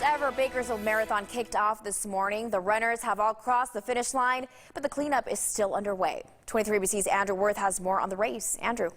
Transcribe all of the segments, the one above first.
first ever Bakersfield Marathon kicked off this morning. The runners have all crossed the finish line, but the cleanup is still underway. 23ABC's Andrew Worth has more on the race. Andrew.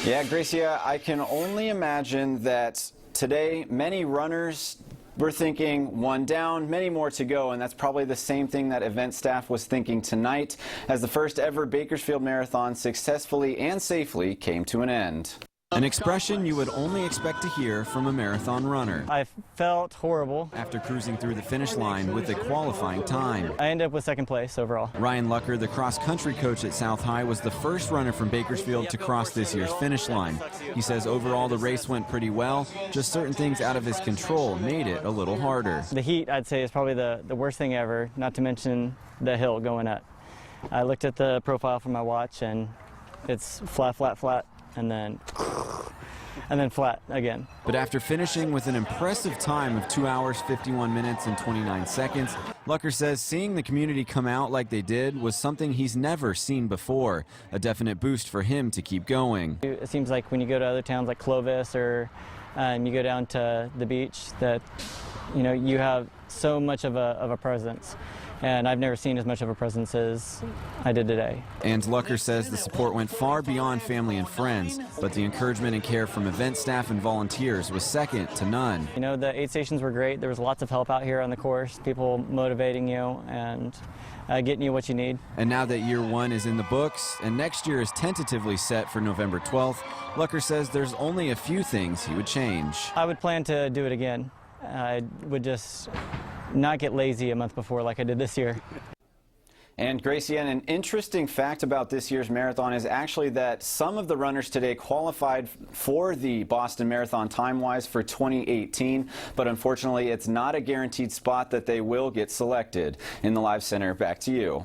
Yeah, Gracia, I can only imagine that today many runners were thinking one down, many more to go, and that's probably the same thing that event staff was thinking tonight as the first ever Bakersfield Marathon successfully and safely came to an end. An expression you would only expect to hear from a marathon runner. I felt horrible After cruising through the finish line with a qualifying time. I ended up with second place overall. Ryan Lucker, the cross-country coach at South High, was the first runner from Bakersfield to cross this year's finish line. He says overall the race went pretty well, just certain things out of his control made it a little harder. The heat, I'd say, is probably the worst thing ever, not to mention the hill going up. I looked at the profile from my watch and it's flat, flat, flat, and then flat again. But after finishing with an impressive time of 2 hours, 51 minutes, and 29 seconds, Lucker says seeing the community come out like they did was something he's never seen before, a definite boost for him to keep going. It seems like when you go to other towns like Clovis or you go down to the beach that, you know, you have so much of a presence. And I've never seen as much of a presence as I did today. And Lucker says the support went far beyond family and friends, but the encouragement and care from event staff and volunteers was second to none. You know, the aid stations were great. There was lots of help out here on the course, people motivating you and getting you what you need. And now that year one is in the books and next year is tentatively set for November 12th, Lucker says there's only a few things he would change. I would plan to do it again. I would just not get lazy a month before like I did this year. And Gracie, an interesting fact about this year's marathon is actually that some of the runners today qualified for the Boston Marathon time-wise for 2018, but unfortunately it's not a guaranteed spot that they will get selected. In the Live Center, back to you.